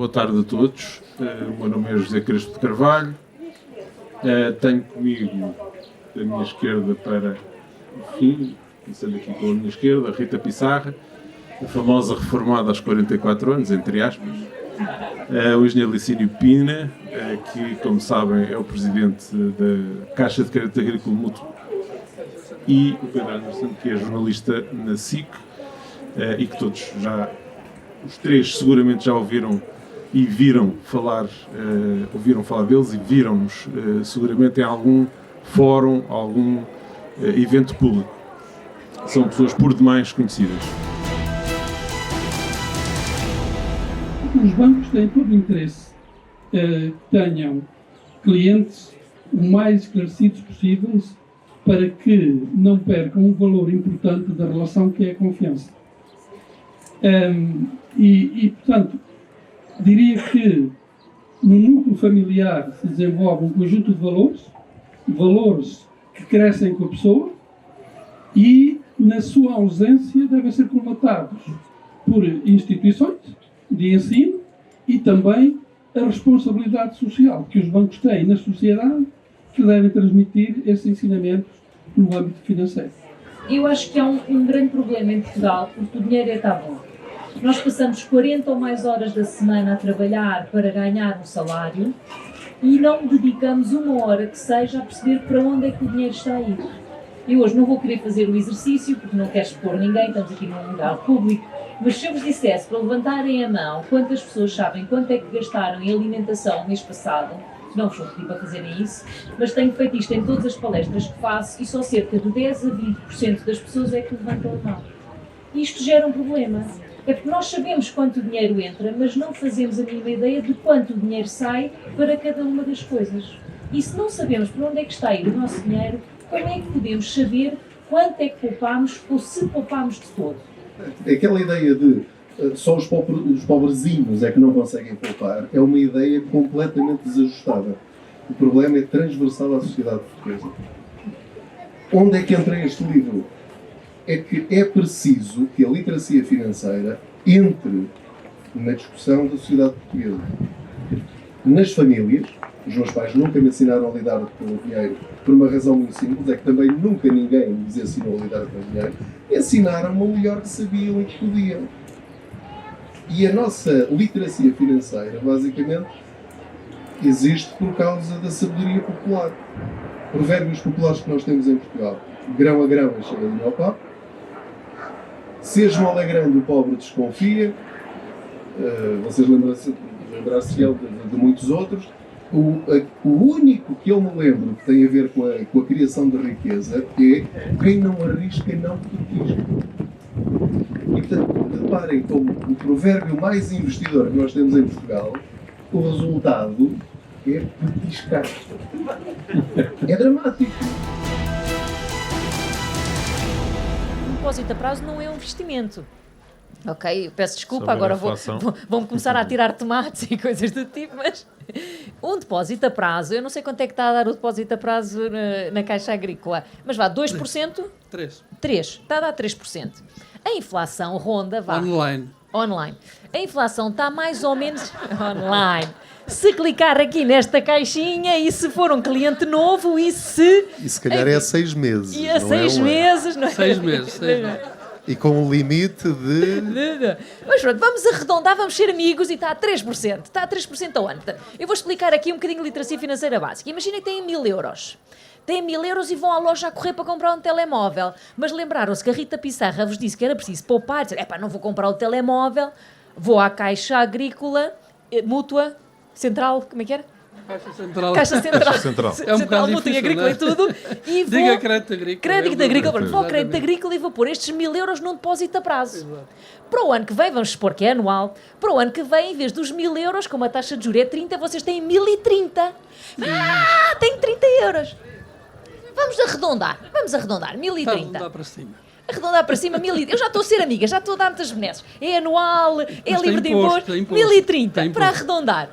boa tarde a todos. O meu nome é José Crespo de Carvalho. Tenho comigo da minha esquerda para o fim, começando aqui pela minha esquerda, a Rita Pissarra, a famosa reformada aos 44 anos, entre aspas. O engenheiro Licínio Pina, que, como sabem, é o presidente da Caixa de Crédito Agrícola Mútuo. E o Pedro Anderson, que é jornalista na SIC, e que todos já, os três seguramente já ouviram e viram falar, ouviram falar deles e viram-nos seguramente em algum fórum, algum evento público. São pessoas por demais conhecidas. Os bancos têm todo o interesse que tenham clientes o mais esclarecidos possíveis para que não percam um valor importante da relação que é a confiança. Portanto, diria que no núcleo familiar se desenvolve um conjunto de valores que crescem com a pessoa e, na sua ausência, devem ser colmatados por instituições de ensino e também a responsabilidade social que os bancos têm na sociedade, que devem transmitir esses ensinamentos no âmbito financeiro. Eu acho que há um grande problema em Portugal, porque o dinheiro está bom. Nós passamos 40 ou mais horas da semana a trabalhar para ganhar um salário e não dedicamos uma hora que seja a perceber para onde é que o dinheiro está a ir. Eu hoje não vou querer fazer o exercício, porque não quero expor ninguém, estamos aqui num lugar público, mas se eu vos dissesse para levantarem a mão quantas pessoas sabem quanto é que gastaram em alimentação no mês passado, não vos vou pedir para fazerem isso, mas tenho feito isto em todas as palestras que faço e só cerca de 10 a 20% das pessoas é que levantam a mão. Isto gera um problema. É porque nós sabemos quanto dinheiro entra, mas não fazemos a mínima ideia de quanto dinheiro sai para cada uma das coisas. E se não sabemos para onde é que está a ir o nosso dinheiro, como é que podemos saber quanto é que poupamos ou se poupamos de todo? Aquela ideia de só os pobrezinhos é que não conseguem poupar é uma ideia completamente desajustada. O problema é transversal à sociedade portuguesa. Onde é que entra este livro? É que é preciso que a literacia financeira entre na discussão da sociedade portuguesa. Nas famílias, os meus pais nunca me ensinaram a lidar com o dinheiro por uma razão muito simples, é que também nunca ninguém me ensinou a lidar com o dinheiro. Ensinaram-me o melhor que sabiam e que podiam. E a nossa literacia financeira, basicamente, existe por causa da sabedoria popular. Provérbios populares que nós temos em Portugal. Grão a grão enche a galinha ao papo. Seja alegrando, o pobre desconfia. Vocês lembrar-se-ão de muitos outros. O único que eu me lembro que tem a ver com a criação de riqueza é quem não arrisca não petisca. E portanto, reparem como o provérbio mais investidor que nós temos em Portugal, o resultado é petiscar. É dramático. O depósito a prazo não é um investimento. Ok, eu peço desculpa, agora vão começar a tirar tomates e coisas do tipo, mas um depósito a prazo, eu não sei quanto é que está a dar o depósito a prazo na Caixa Agrícola, mas vá, 2%? 3%. Está a dar 3%. A inflação ronda, vá. Online. A inflação está mais ou menos online. Se clicar aqui nesta caixinha e se for um cliente novo e se calhar é 6 meses. E a 6 meses, não é? 6 meses. E com um limite de... Mas pronto, vamos arredondar, vamos ser amigos e está a 3%. Está a 3% ao ano. Eu vou explicar aqui um bocadinho de literacia financeira básica. Imaginem que têm 1.000 euros. Têm 1.000 euros e vão à loja a correr para comprar um telemóvel. Mas lembraram-se que a Rita Pissarra vos disse que era preciso poupar. Dizer, não vou comprar o telemóvel, vou à Caixa Agrícola, Mútua, Central, como é que era? Caixa Central. É um bocado difícil, Agrícola, não é? E tudo. E vou... Diga Crédito Agrícola. Crédito Agrícola. Vou ao Crédito Agrícola e vou pôr estes 1.000 euros num depósito a prazo. Exato. Para o ano que vem, vamos supor que é anual, para o ano que vem, em vez dos 1.000 euros, como a taxa de juros é 30, vocês têm 1.030. Tenho 30 euros. Vamos arredondar. 1.030. Está a arredondar para cima. Arredondar para cima, 1.030. Eu já estou a ser amiga, já estou a dar muitas benesses. É anual, é livre de imposto. Tem 1.030, para arredondar.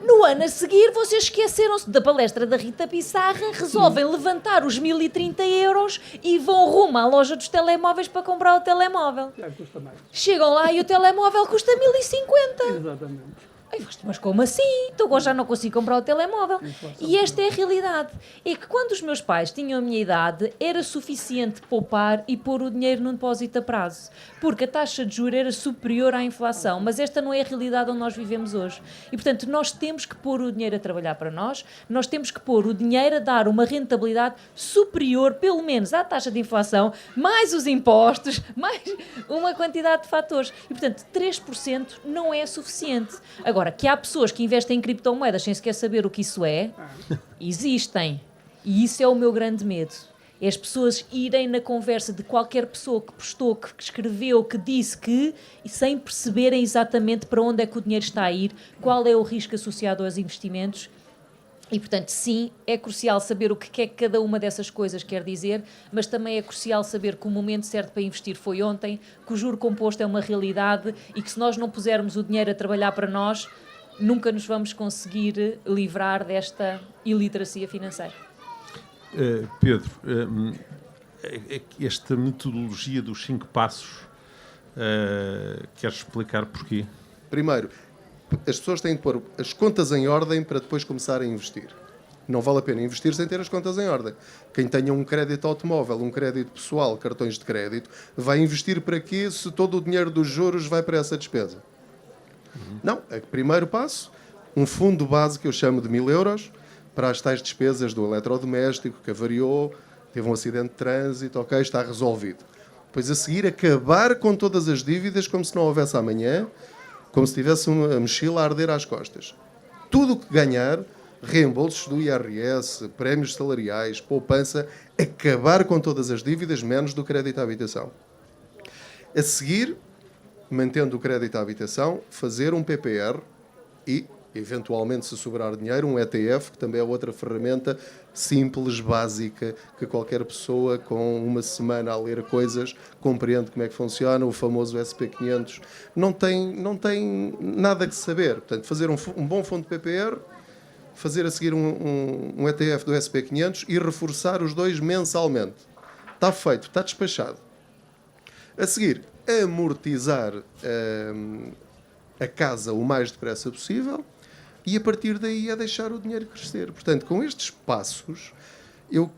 No No ano a seguir, vocês esqueceram-se da palestra da Rita Pissarra, resolvem levantar os 1030 euros e vão rumo à loja dos telemóveis para comprar o telemóvel. Custa mais. Chegam lá e o telemóvel custa 1050. Exatamente. Ai, mas como assim? Então agora já não consigo comprar o telemóvel. E esta é a realidade. É que quando os meus pais tinham a minha idade, era suficiente poupar e pôr o dinheiro num depósito a prazo. Porque a taxa de juros era superior à inflação. Mas esta não é a realidade onde nós vivemos hoje. E, portanto, nós temos que pôr o dinheiro a trabalhar para nós, nós temos que pôr o dinheiro a dar uma rentabilidade superior, pelo menos, à taxa de inflação, mais os impostos, mais uma quantidade de fatores. E, portanto, 3% não é suficiente. Agora, que há pessoas que investem em criptomoedas sem sequer saber o que isso é, existem. E isso é o meu grande medo. É as pessoas irem na conversa de qualquer pessoa que postou, que escreveu, que disse que, e sem perceberem exatamente para onde é que o dinheiro está a ir, qual é o risco associado aos investimentos. E, portanto, sim, é crucial saber o que é que cada uma dessas coisas quer dizer, mas também é crucial saber que o momento certo para investir foi ontem, que o juro composto é uma realidade e que se nós não pusermos o dinheiro a trabalhar para nós, nunca nos vamos conseguir livrar desta iliteracia financeira. Pedro, esta metodologia dos 5 passos, queres explicar porquê? Primeiro, as pessoas têm de pôr as contas em ordem para depois começar a investir. Não vale a pena investir sem ter as contas em ordem. Quem tenha um crédito automóvel, um crédito pessoal, cartões de crédito, vai investir para quê se todo o dinheiro dos juros vai para essa despesa? Não. É o primeiro passo, um fundo base que eu chamo de 1000 euros para as tais despesas do eletrodoméstico que avariou, teve um acidente de trânsito, ok, está resolvido. Depois a seguir acabar com todas as dívidas como se não houvesse amanhã, como se tivesse uma mochila a arder às costas. Tudo o que ganhar, reembolsos do IRS, prémios salariais, poupança, acabar com todas as dívidas, menos do crédito à habitação. A seguir, mantendo o crédito à habitação, fazer um PPR e, eventualmente, se sobrar dinheiro, um ETF, que também é outra ferramenta simples, básica, que qualquer pessoa com uma semana a ler coisas compreende como é que funciona, o famoso SP500. Não tem nada que saber. Portanto, fazer um bom fundo de PPR, fazer a seguir um ETF do SP500 e reforçar os dois mensalmente. Está feito, está despachado. A seguir, amortizar a casa o mais depressa possível e a partir daí é deixar o dinheiro crescer. Portanto, com estes passos,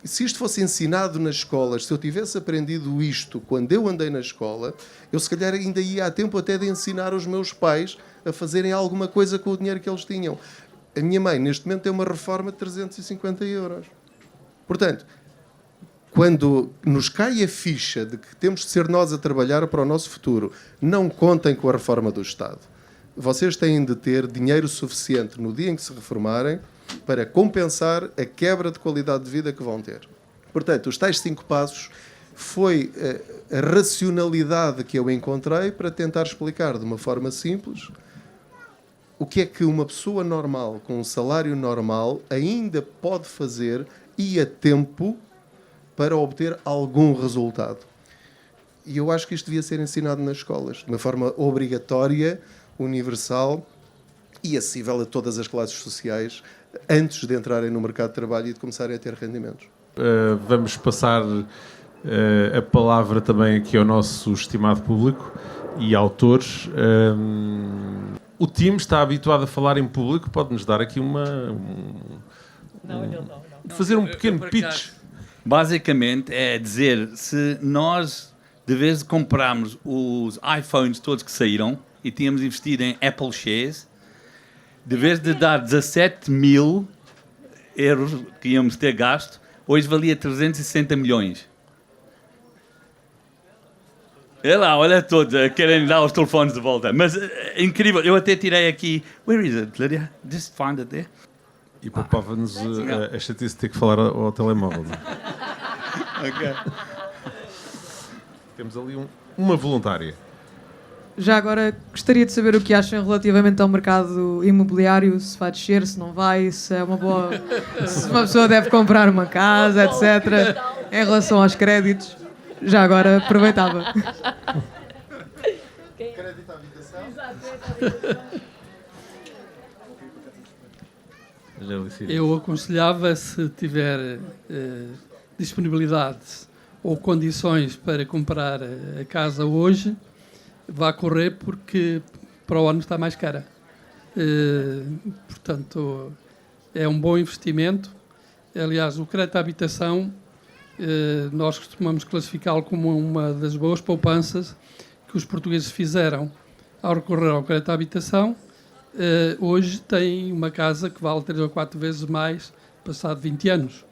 se isto fosse ensinado nas escolas, se eu tivesse aprendido isto quando eu andei na escola, eu se calhar ainda ia a tempo até de ensinar os meus pais a fazerem alguma coisa com o dinheiro que eles tinham. A minha mãe, neste momento, tem uma reforma de 350 euros. Portanto, quando nos cai a ficha de que temos de ser nós a trabalhar para o nosso futuro, não contem com a reforma do Estado. Vocês têm de ter dinheiro suficiente no dia em que se reformarem para compensar a quebra de qualidade de vida que vão ter. Portanto, os tais 5 passos foi a racionalidade que eu encontrei para tentar explicar de uma forma simples o que é que uma pessoa normal, com um salário normal, ainda pode fazer e a tempo para obter algum resultado. E eu acho que isto devia ser ensinado nas escolas, de uma forma obrigatória, universal e acessível a todas as classes sociais, antes de entrarem no mercado de trabalho e de começarem a ter rendimentos. Vamos passar a palavra também aqui ao nosso estimado público e autores. O time está habituado a falar em público, pode-nos dar aqui fazer um pequeno pitch. Basicamente é dizer, se nós de vez comprarmos os iPhones todos que saíram e tínhamos investido em Apple Shares, de vez de dar 17 mil euros que íamos ter gasto, hoje valia 360 milhões. É lá, olha todos, querem dar os telefones de volta. Mas é incrível, eu até tirei aqui... Where is it, Lydia? Just find it there. E poupava-nos a chatice de ter que falar ao telemóvel. Ok. Temos ali uma voluntária. Já agora gostaria de saber o que acham relativamente ao mercado imobiliário, se vai descer, se não vai, se é uma boa... se uma pessoa deve comprar uma casa, etc. Em relação aos créditos. Já agora aproveitava. Crédito à habitação. Já decidi. Eu aconselhava, se tiver disponibilidade ou condições para comprar a casa hoje, vá correr, porque para o ano está mais cara. Portanto, é um bom investimento. Aliás, o crédito à habitação, nós costumamos classificá-lo como uma das boas poupanças que os portugueses fizeram ao recorrer ao crédito à habitação. Hoje tem uma casa que vale 3 ou 4 vezes mais, passado 20 anos.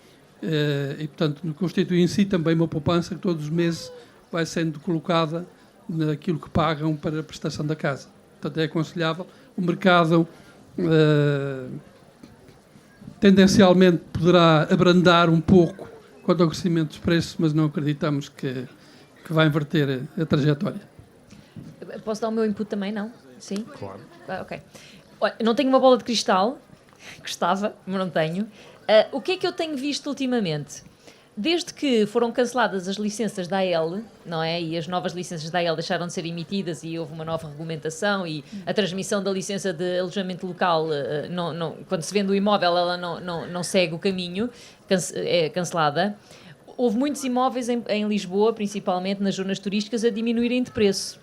E, portanto, constitui em si também uma poupança que todos os meses vai sendo colocada naquilo que pagam para a prestação da casa. Portanto, é aconselhável. O mercado tendencialmente poderá abrandar um pouco quanto ao crescimento dos preços, mas não acreditamos que vai inverter a trajetória. Posso dar o meu input também, não? Sim? Claro. Ok. Olha, não tenho uma bola de cristal, gostava, mas não tenho. O que é que eu tenho visto ultimamente? Desde que foram canceladas as licenças da AEL, não é? E as novas licenças da AEL deixaram de ser emitidas e houve uma nova regulamentação e a transmissão da licença de alojamento local, quando se vende o imóvel, ela não segue o caminho, é cancelada. Houve muitos imóveis em Lisboa, principalmente nas zonas turísticas, a diminuírem de preço.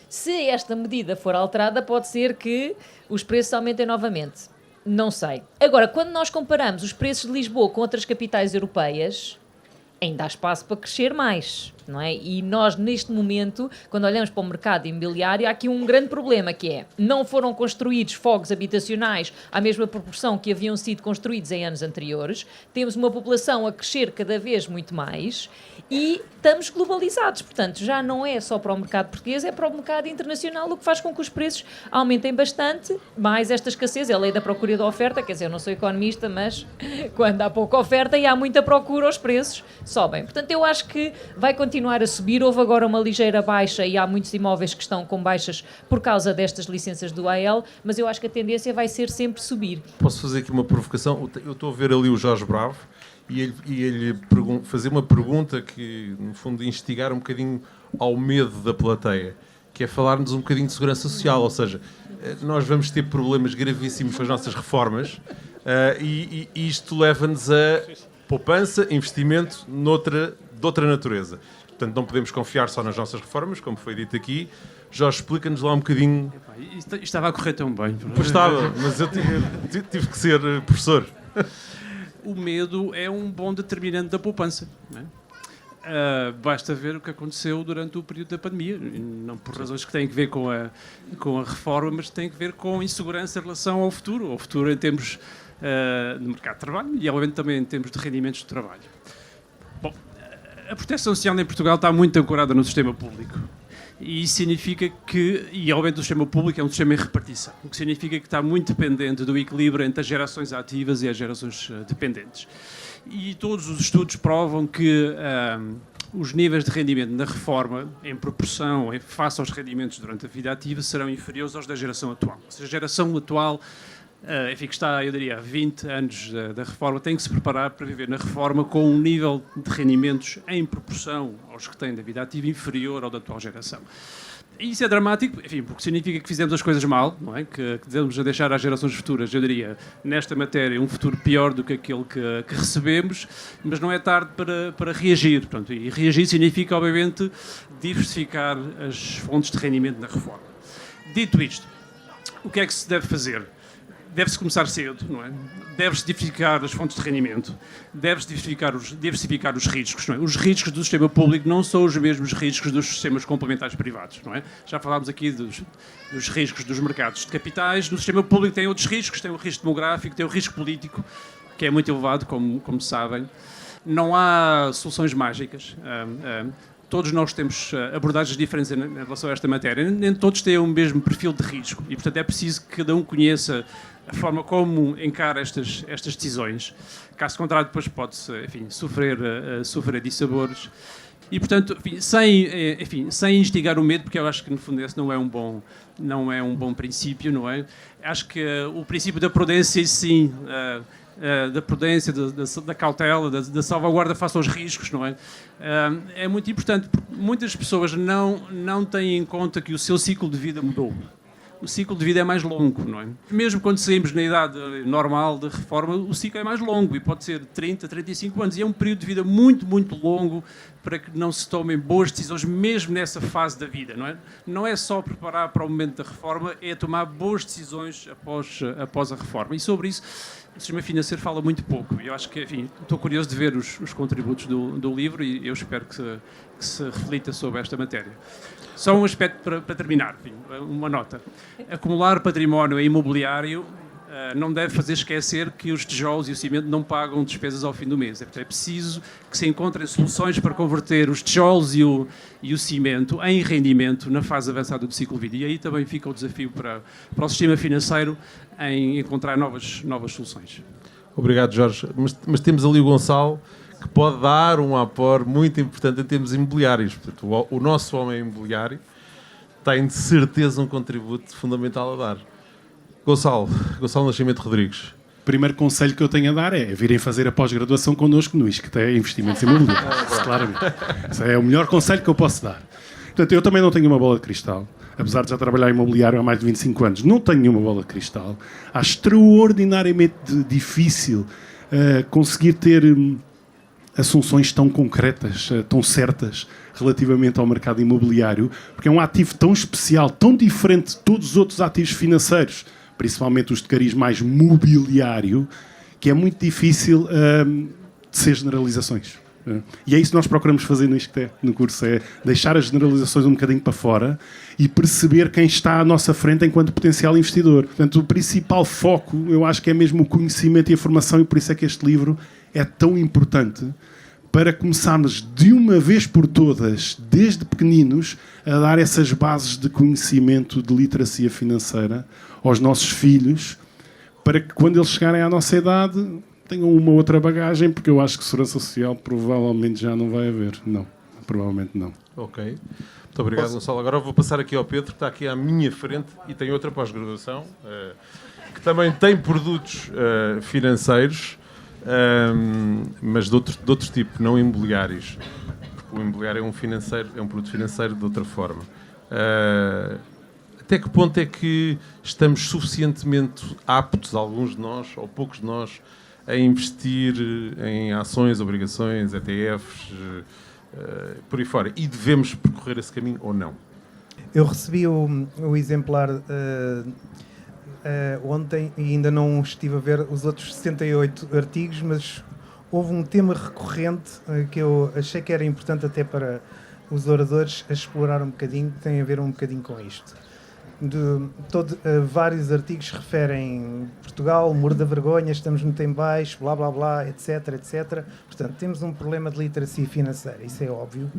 Se esta medida for alterada, pode ser que os preços aumentem novamente. Não sei. Agora, quando nós comparamos os preços de Lisboa com outras capitais europeias, ainda há espaço para crescer mais, não é? E nós, neste momento, quando olhamos para o mercado imobiliário, há aqui um grande problema, que é, não foram construídos fogos habitacionais à mesma proporção que haviam sido construídos em anos anteriores, temos uma população a crescer cada vez muito mais e estamos globalizados, portanto, já não é só para o mercado português, é para o mercado internacional, o que faz com que os preços aumentem bastante, mais esta escassez, é a lei da procura e da oferta, quer dizer, eu não sou economista, mas quando há pouca oferta e há muita procura, os preços sobem. Portanto, eu acho que vai continuar a subir. Houve agora uma ligeira baixa e há muitos imóveis que estão com baixas por causa destas licenças do AEL, mas eu acho que a tendência vai ser sempre subir. Posso fazer aqui uma provocação? Eu estou a ver ali o Jorge Bravo e ele fazer uma pergunta que, no fundo, instigar um bocadinho ao medo da plateia, que é falar-nos um bocadinho de segurança social, ou seja, nós vamos ter problemas gravíssimos com as nossas reformas e isto leva-nos a poupança, investimento de outra natureza. Portanto, não podemos confiar só nas nossas reformas, como foi dito aqui. Jorge, explica-nos lá um bocadinho. Isto estava a correr tão bem. Pois estava, mas eu tive que ser professor. O medo é um bom determinante da poupança. Não é? Basta ver o que aconteceu durante o período da pandemia, não por razões que têm que ver com a reforma, mas têm que ver com insegurança em relação ao futuro em termos no mercado de trabalho e, obviamente, também em termos de rendimentos de trabalho. Bom, a proteção social em Portugal está muito ancorada no sistema público. E isso significa que, e obviamente o sistema público é um sistema em repartição, o que significa que está muito dependente do equilíbrio entre as gerações ativas e as gerações dependentes. E todos os estudos provam que os níveis de rendimento na reforma, em proporção, face aos rendimentos durante a vida ativa, serão inferiores aos da geração atual. Ou seja, a geração atual, enfim, que está, eu diria, há 20 anos da reforma, tem que se preparar para viver na reforma com um nível de rendimentos em proporção aos que têm da vida ativa inferior ao da atual geração. E isso é dramático, enfim, porque significa que fizemos as coisas mal, não é? Que devemos deixar às gerações futuras, eu diria, nesta matéria, um futuro pior do que aquele que recebemos, mas não é tarde para reagir. Portanto, e reagir significa, obviamente, diversificar as fontes de rendimento na reforma. Dito isto, o que é que se deve fazer? Deve-se começar cedo, não é? Deve-se diversificar as fontes de rendimento, deve-se diversificar os riscos, não é? Os riscos do sistema público não são os mesmos riscos dos sistemas complementares privados, não é? Já falámos aqui dos riscos dos mercados de capitais. No sistema público tem outros riscos, tem o risco demográfico, tem o risco político, que é muito elevado, como sabem. Não há soluções mágicas. Todos nós temos abordagens diferentes em relação a esta matéria. Nem todos têm o mesmo perfil de risco e, portanto, é preciso que cada um conheça a forma como encara estas decisões. Caso contrário, depois pode-se, enfim, sofrer dissabores. E, portanto, sem instigar o medo, porque eu acho que, no fundo, esse não é um bom princípio, não é? Acho que o princípio da prudência, sim, da prudência, da cautela, da salvaguarda face aos riscos, não é? É muito importante, porque muitas pessoas não têm em conta que o seu ciclo de vida mudou. o ciclo de vida é mais longo, não é? Mesmo quando saímos na idade normal de reforma, o ciclo é mais longo e pode ser 30, 35 anos. E é um período de vida muito, muito longo para que não se tomem boas decisões, mesmo nessa fase da vida, não é? Não é só preparar para o momento da reforma, é tomar boas decisões após a reforma. E sobre isso, o sistema financeiro fala muito pouco. Eu acho que, enfim, estou curioso de ver os contributos do livro e eu espero que se reflita sobre esta matéria. Só um aspecto para terminar, enfim, uma nota. Acumular património imobiliário não deve fazer esquecer que os tijolos e o cimento não pagam despesas ao fim do mês. É preciso que se encontrem soluções para converter os tijolos e o cimento em rendimento na fase avançada do ciclo de vida. E aí também fica o desafio para o sistema financeiro em encontrar novas soluções. Obrigado, Jorge. Mas temos ali o Gonçalo, que pode dar um aporte muito importante em termos imobiliários. Portanto, o nosso homem imobiliário tem de certeza um contributo fundamental a dar. Gonçalo Nascimento Rodrigues. O primeiro conselho que eu tenho a dar é virem fazer a pós-graduação connosco no ISC, que é investimentos imobiliários. Claramente. Esse é o melhor conselho que eu posso dar. Portanto, eu também não tenho uma bola de cristal. Apesar de já trabalhar em imobiliário há mais de 25 anos, não tenho nenhuma bola de cristal. Acho extraordinariamente difícil conseguir ter soluções tão concretas, tão certas relativamente ao mercado imobiliário, porque é um ativo tão especial, tão diferente de todos os outros ativos financeiros, principalmente os de cariz mais mobiliário, que é muito difícil de ser generalizações. E é isso que nós procuramos fazer no curso, é deixar as generalizações um bocadinho para fora e perceber quem está à nossa frente enquanto potencial investidor. Portanto, o principal foco, eu acho que é mesmo o conhecimento e a formação, e por isso é que este livro é tão importante, para começarmos de uma vez por todas, desde pequeninos, a dar essas bases de conhecimento de literacia financeira aos nossos filhos, para que quando eles chegarem à nossa idade tenham uma outra bagagem, porque eu acho que segurança social provavelmente já não vai haver. Não, provavelmente não. Ok. Muito obrigado, Gonçalo. Agora vou passar aqui ao Pedro, que está aqui à minha frente e tem outra pós-graduação, que também tem produtos financeiros, mas de outro tipo, não imobiliários. Porque o imobiliário é um produto financeiro de outra forma. Até que ponto é que estamos suficientemente aptos, alguns de nós, ou poucos de nós, a investir em ações, obrigações, ETFs, por aí fora? E devemos percorrer esse caminho ou não? Eu recebi o exemplar ontem e ainda não estive a ver os outros 68 artigos, mas houve um tema recorrente que eu achei que era importante até para os oradores a explorar um bocadinho, que tem a ver um bocadinho com isto. Vários artigos referem Portugal, muro da vergonha, estamos muito em baixo, blá blá blá, etc, etc. Portanto, temos um problema de literacia financeira, isso é óbvio.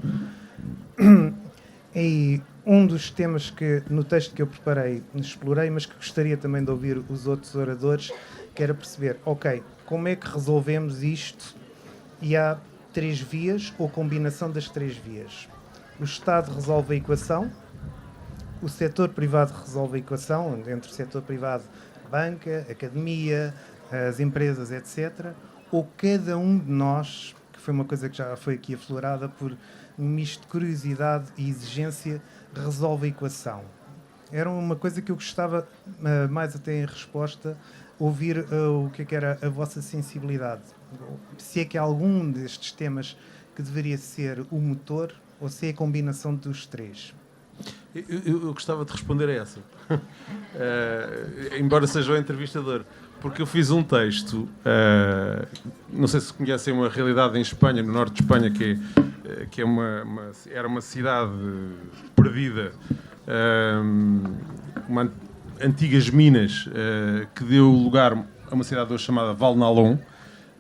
E um dos temas que no texto que eu preparei explorei, mas que gostaria também de ouvir os outros oradores, que era perceber, ok, como é que resolvemos isto? E há 3 vias ou combinação das 3 vias. O Estado resolve a equação, o setor privado resolve a equação, entre o setor privado, banca, academia, as empresas, etc. Ou cada um de nós, que foi uma coisa que já foi aqui aflorada por um misto de curiosidade e exigência, resolve a equação. Era uma coisa que eu gostava, mais até em resposta, ouvir o que era a vossa sensibilidade. Se é que há algum destes temas que deveria ser o motor ou se é a combinação dos 3. Eu gostava de responder a essa, embora seja o entrevistador, porque eu fiz um texto, não sei se conhecem uma realidade em Espanha, no norte de Espanha, que era uma cidade perdida, antigas minas, que deu lugar a uma cidade hoje chamada Valnalón.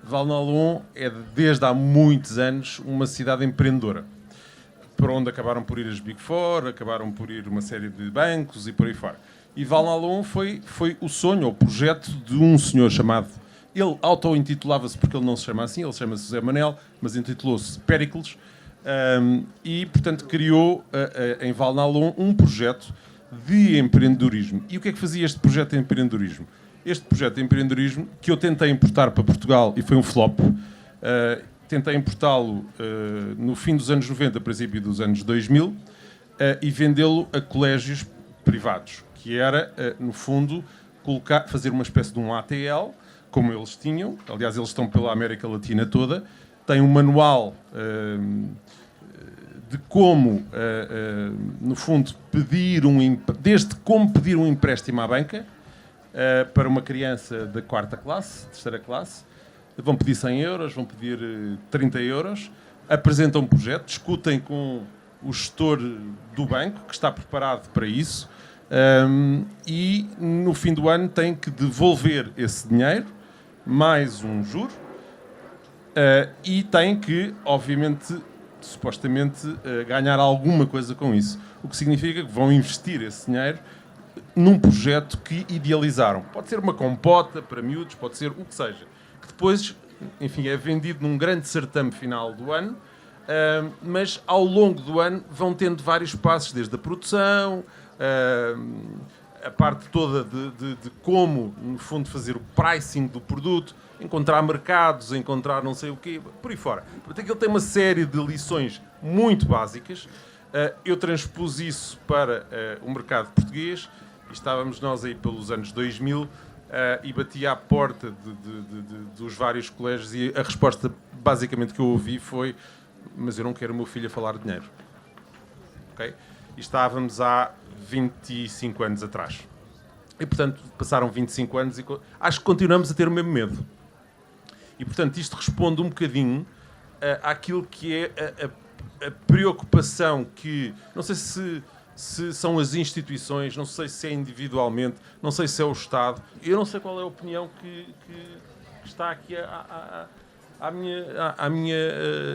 Valnalón é, desde há muitos anos, uma cidade empreendedora, para onde acabaram por ir as Big Four, acabaram por ir uma série de bancos e por aí fora. E Valnalón foi o sonho, ou o projeto de um senhor chamado... Ele auto-intitulava-se, porque ele não se chama assim, ele chama-se José Manel, mas intitulou-se Péricles, e, portanto, criou em Valnalón um projeto de empreendedorismo. E o que é que fazia este projeto de empreendedorismo? Este projeto de empreendedorismo, que eu tentei importar para Portugal e foi um flop, tentei importá-lo no fim dos anos 90, princípio dos anos 2000, e vendê-lo a colégios privados, que era, no fundo, fazer uma espécie de um ATL, como eles tinham. Aliás, eles estão pela América Latina toda. Tem um manual de como, no fundo, desde como pedir um empréstimo à banca para uma criança da 4ª classe, 3ª classe. Vão pedir 100 euros, vão pedir 30 euros, apresentam um projeto, discutem com o gestor do banco, que está preparado para isso, e no fim do ano têm que devolver esse dinheiro, mais um juro, e têm que, obviamente, supostamente, ganhar alguma coisa com isso. O que significa que vão investir esse dinheiro num projeto que idealizaram. Pode ser uma compota para miúdos, pode ser o que seja. Que depois, enfim, é vendido num grande certame final do ano, mas ao longo do ano vão tendo vários passos, desde a produção, a parte toda de como, no fundo, fazer o pricing do produto, encontrar mercados, encontrar não sei o quê, por aí fora. Portanto, aquilo tem uma série de lições muito básicas. Eu transpus isso para o mercado português, e estávamos nós aí pelos anos 2000, e bati à porta dos vários colégios, e a resposta basicamente que eu ouvi foi: mas eu não quero o meu filho a falar de dinheiro. Okay? E estávamos há 25 anos atrás. E, portanto, passaram 25 anos e acho que continuamos a ter o mesmo medo. E, portanto, isto responde um bocadinho àquilo que é a preocupação que... Não sei se são as instituições, não sei se é individualmente, não sei se é o Estado. Eu não sei qual é a opinião que está aqui à minha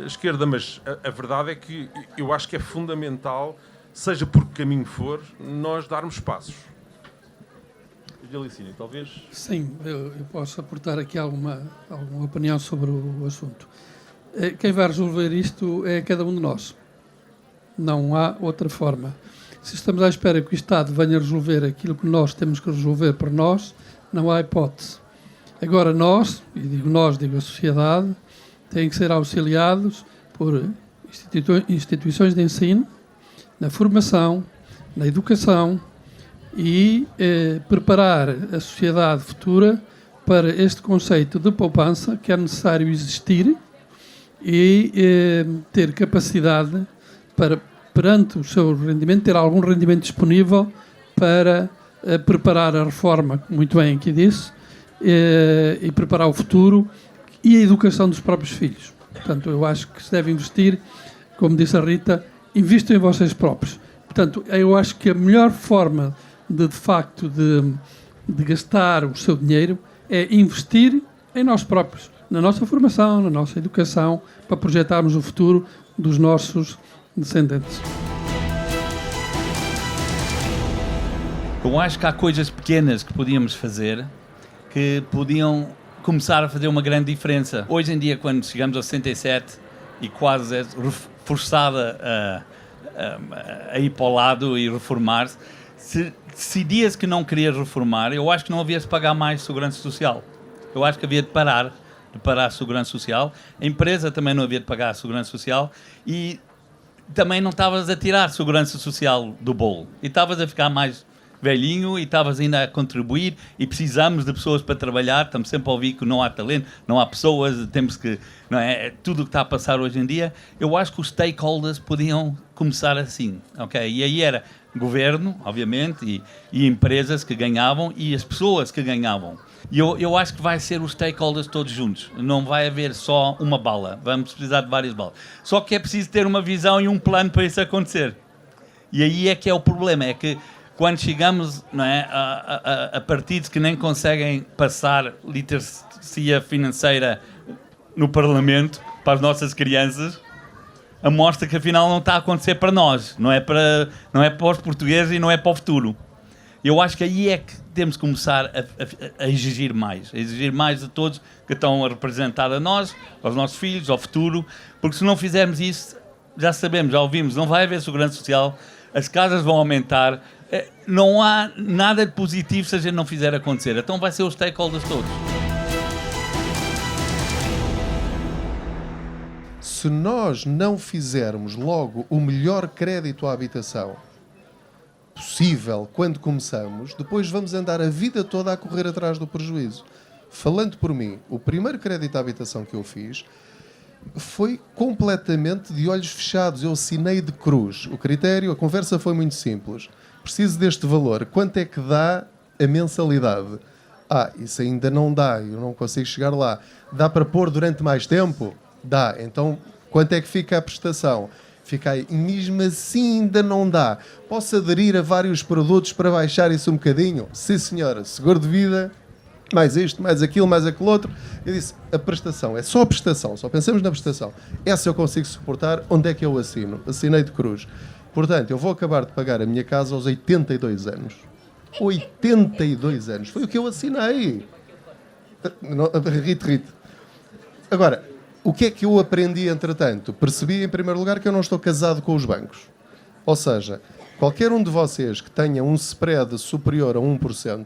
esquerda, mas a verdade é que eu acho que é fundamental, seja por que caminho for, nós darmos passos. Licínio, talvez? Sim, eu posso aportar aqui alguma opinião sobre o assunto. Quem vai resolver isto é cada um de nós. Não há outra forma. Se estamos à espera que o Estado venha resolver aquilo que nós temos que resolver por nós, não há hipótese. Agora nós, e digo nós, digo a sociedade, têm que ser auxiliados por instituições de ensino, na formação, na educação, e preparar a sociedade futura para este conceito de poupança, que é necessário existir, e ter capacidade para, perante o seu rendimento, ter algum rendimento disponível para preparar a reforma, muito bem aqui disse, e preparar o futuro e a educação dos próprios filhos. Portanto, eu acho que se deve investir, como disse a Rita, investam em vocês próprios. Portanto, eu acho que a melhor forma de facto de gastar o seu dinheiro é investir em nós próprios, na nossa formação, na nossa educação, para projetarmos o futuro dos nossos descendentes. Eu acho que há coisas pequenas que podíamos fazer que podiam começar a fazer uma grande diferença. Hoje em dia, quando chegamos aos 67 e quase é forçada a ir para o lado e reformar-se, se decidias que não querias reformar, eu acho que não havia de pagar mais segurança social. Eu acho que havia de parar a segurança social. A empresa também não havia de pagar a segurança social e também não estavas a tirar a segurança social do bolo. E estavas a ficar mais velhinho e estavas ainda a contribuir e precisamos de pessoas para trabalhar. Estamos sempre a ouvir que não há talento, não há pessoas, temos que... Não é? Tudo o que está a passar hoje em dia. Eu acho que os stakeholders podiam começar assim, ok? E aí era governo, obviamente, e empresas que ganhavam e as pessoas que ganhavam. E eu acho que vai ser os stakeholders todos juntos. Não vai haver só uma bala. Vamos precisar de várias balas. Só que é preciso ter uma visão e um plano para isso acontecer. E aí é que é o problema. É que quando chegamos, não é, a partidos que nem conseguem passar literacia financeira no Parlamento para as nossas crianças, mostra que afinal não está a acontecer para nós. Não é para os portugueses e não é para o futuro. Eu acho que aí é que temos que começar a exigir mais de todos que estão a representar a nós, aos nossos filhos, ao futuro, porque se não fizermos isso, já sabemos, já ouvimos, não vai haver segurança social, as casas vão aumentar, não há nada de positivo se a gente não fizer acontecer. Então vai ser os stakeholders todos. Se nós não fizermos logo o melhor crédito à habitação possível quando começamos, depois vamos andar a vida toda a correr atrás do prejuízo. Falando por mim, o primeiro crédito à habitação que eu fiz foi completamente de olhos fechados. Eu assinei de cruz. O critério, a conversa foi muito simples. Preciso deste valor. Quanto é que dá a mensalidade? Isso ainda não dá. Eu não consigo chegar lá. Dá para pôr durante mais tempo? Dá. Então, quanto é que fica a prestação? Fica aí. Mesmo assim ainda não dá. Posso aderir a vários produtos para baixar isso um bocadinho? Sim, senhora. Seguro de vida, mais isto, mais aquilo, mais aquele outro. Eu disse, a prestação, é só a prestação, só pensamos na prestação. Essa eu consigo suportar, onde é que eu assino? Assinei de cruz. Portanto, eu vou acabar de pagar a minha casa aos 82 anos. 82 anos. Foi o que eu assinei. Rite. Agora, o que é que eu aprendi, entretanto? Percebi, em primeiro lugar, que eu não estou casado com os bancos. Ou seja, qualquer um de vocês que tenha um spread superior a 1%,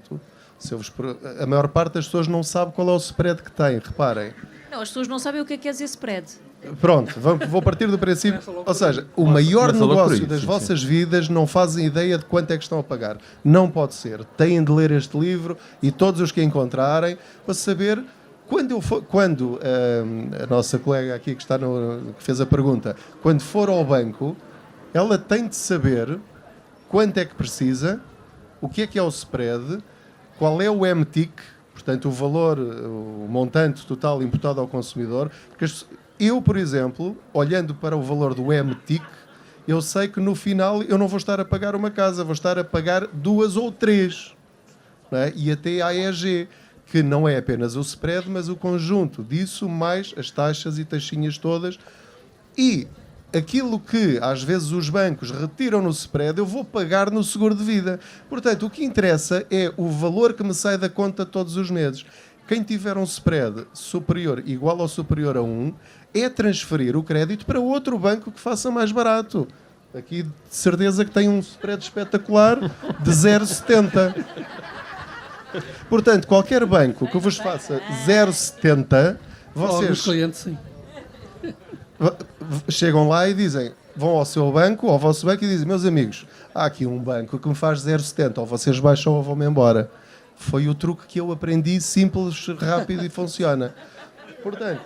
a maior parte das pessoas não sabe qual é o spread que tem, reparem. Não, as pessoas não sabem o que é dizer spread. Pronto, vou partir do princípio. Ou seja, o maior negócio das vossas vidas não fazem ideia de quanto é que estão a pagar. Não pode ser. Têm de ler este livro e todos os que encontrarem para saber quando a nossa colega aqui que fez a pergunta, quando for ao banco, ela tem de saber quanto é que precisa, o que é o spread, qual é o MTIC, portanto o valor, o montante total imputado ao consumidor, porque eu, por exemplo, olhando para o valor do MTIC, eu sei que no final eu não vou estar a pagar uma casa, vou estar a pagar 2 ou 3, não é? E até a AEG, que não é apenas o spread, mas o conjunto disso, mais as taxas e taxinhas todas. E aquilo que às vezes os bancos retiram no spread, eu vou pagar no seguro de vida. Portanto, o que interessa é o valor que me sai da conta todos os meses. Quem tiver um spread superior, igual ou superior a 1, é transferir o crédito para outro banco que faça mais barato. Aqui, de certeza que tem um spread espetacular de 0,70. Portanto, qualquer banco que vos faça 0,70, vocês clientes, sim. Chegam lá e dizem, vão ao seu banco, ao vosso banco e dizem, meus amigos, há aqui um banco que me faz 0,70, ou vocês baixam ou vão-me embora. Foi o truque que eu aprendi, simples, rápido e funciona. Portanto,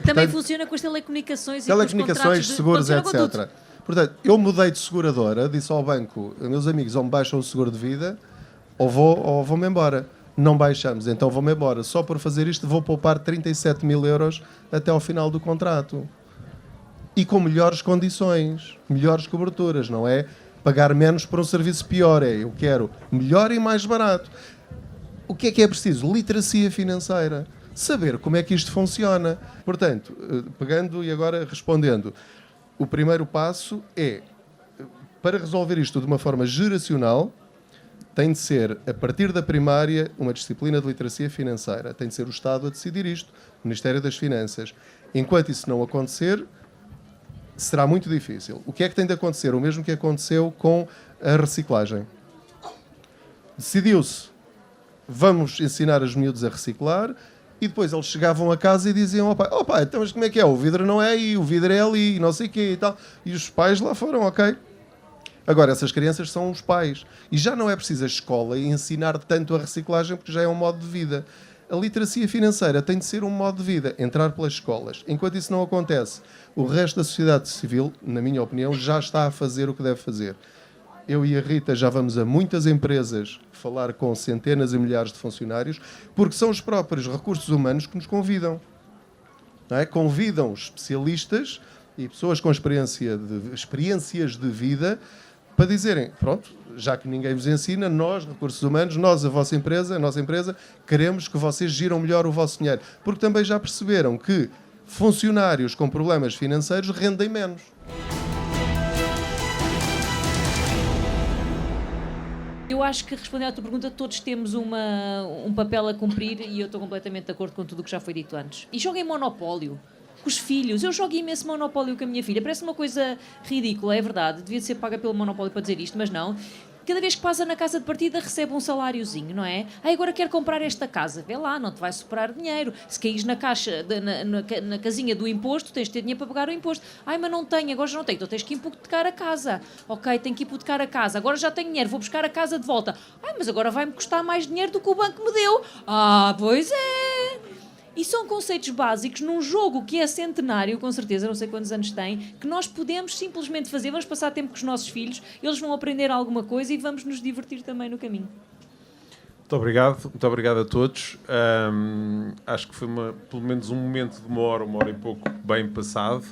Também funciona com as telecomunicações e telecomunicações, com os seguros, etc. Portanto, eu mudei de seguradora, disse ao banco, meus amigos, ou me baixam o seguro de vida, ou vão-me embora. Não baixamos, então vou-me embora. Só por fazer isto vou poupar 37 mil euros até ao final do contrato. E com melhores condições, melhores coberturas, não é pagar menos por um serviço pior, eu quero melhor e mais barato. O que é preciso? Literacia financeira. Saber como é que isto funciona. Portanto, pegando e agora respondendo, o primeiro passo é, para resolver isto de uma forma geracional, tem de ser, a partir da primária, uma disciplina de literacia financeira. Tem de ser o Estado a decidir isto, o Ministério das Finanças. Enquanto isso não acontecer, será muito difícil. O que é que tem de acontecer? O mesmo que aconteceu com a reciclagem. Decidiu-se, vamos ensinar os miúdos a reciclar, e depois eles chegavam a casa e diziam, opa, então mas como é que é? O vidro não é aí, o vidro é ali, não sei o quê e tal. E os pais lá foram, ok. Agora, essas crianças são os pais. E já não é preciso a escola ensinar tanto a reciclagem, porque já é um modo de vida. A literacia financeira tem de ser um modo de vida, entrar pelas escolas. Enquanto isso não acontece, o resto da sociedade civil, na minha opinião, já está a fazer o que deve fazer. Eu e a Rita já vamos a muitas empresas falar com centenas e milhares de funcionários, porque são os próprios recursos humanos que nos convidam. Não é? Convidam especialistas e pessoas com experiências de vida para dizerem, pronto, já que ninguém vos ensina, nós, recursos humanos, nós, a nossa empresa, queremos que vocês giram melhor o vosso dinheiro. Porque também já perceberam que funcionários com problemas financeiros rendem menos. Eu acho que, respondendo à tua pergunta, todos temos um papel a cumprir e eu estou completamente de acordo com tudo o que já foi dito antes. E joguem Monopólio. Com os filhos. Eu jogo imenso Monopólio com a minha filha. Parece uma coisa ridícula, é verdade. Devia ser paga pelo Monopólio para dizer isto, mas não. cada vez que passa na casa de partida recebe um saláriozinho, não é? Agora quer comprar esta casa, vê lá, não te vai sobrar dinheiro. Se caís na caixa, na casinha do imposto, tens de ter dinheiro para pagar o imposto. Mas não tenho, agora já não tenho, então tens que hipotecar a casa. Ok, tenho que hipotecar a casa, agora já tenho dinheiro, vou buscar a casa de volta. Mas agora vai-me custar mais dinheiro do que o banco me deu. Pois é! E são conceitos básicos num jogo que é centenário, com certeza, não sei quantos anos tem, que nós podemos simplesmente fazer, vamos passar tempo com os nossos filhos, eles vão aprender alguma coisa e vamos nos divertir também no caminho. Muito obrigado a todos. Acho que foi pelo menos um momento de uma hora e pouco bem passado.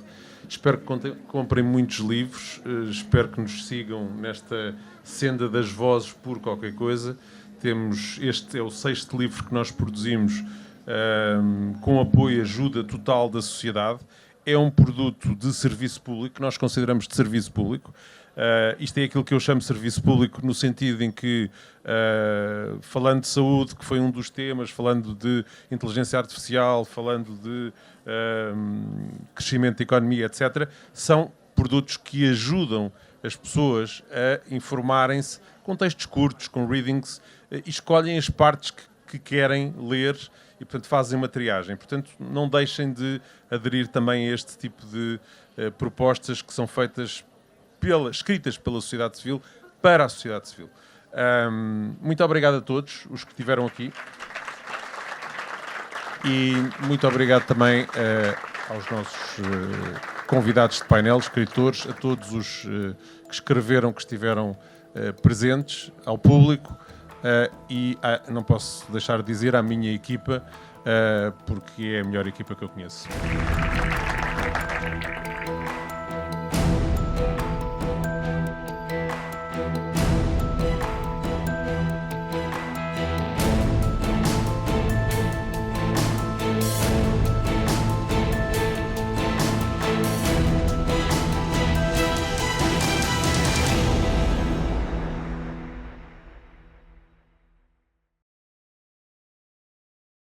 Espero que comprem muitos livros, espero que nos sigam nesta senda das vozes por qualquer coisa. Este é o 6º livro que nós produzimos com apoio e ajuda total da sociedade. É um produto de serviço público, que nós consideramos de serviço público. Isto é aquilo que eu chamo de serviço público no sentido em que, falando de saúde, que foi um dos temas, falando de inteligência artificial, falando de crescimento da economia, etc., são produtos que ajudam as pessoas a informarem-se com textos curtos, com readings, e escolhem as partes que querem ler e, portanto, fazem uma triagem. Portanto, não deixem de aderir também a este tipo de propostas que são feitas escritas pela sociedade civil para a sociedade civil. Muito obrigado a todos os que estiveram aqui e muito obrigado também aos nossos convidados de painel, escritores, a todos os que escreveram, que estiveram presentes, ao público e não posso deixar de dizer à minha equipa, porque é a melhor equipa que eu conheço.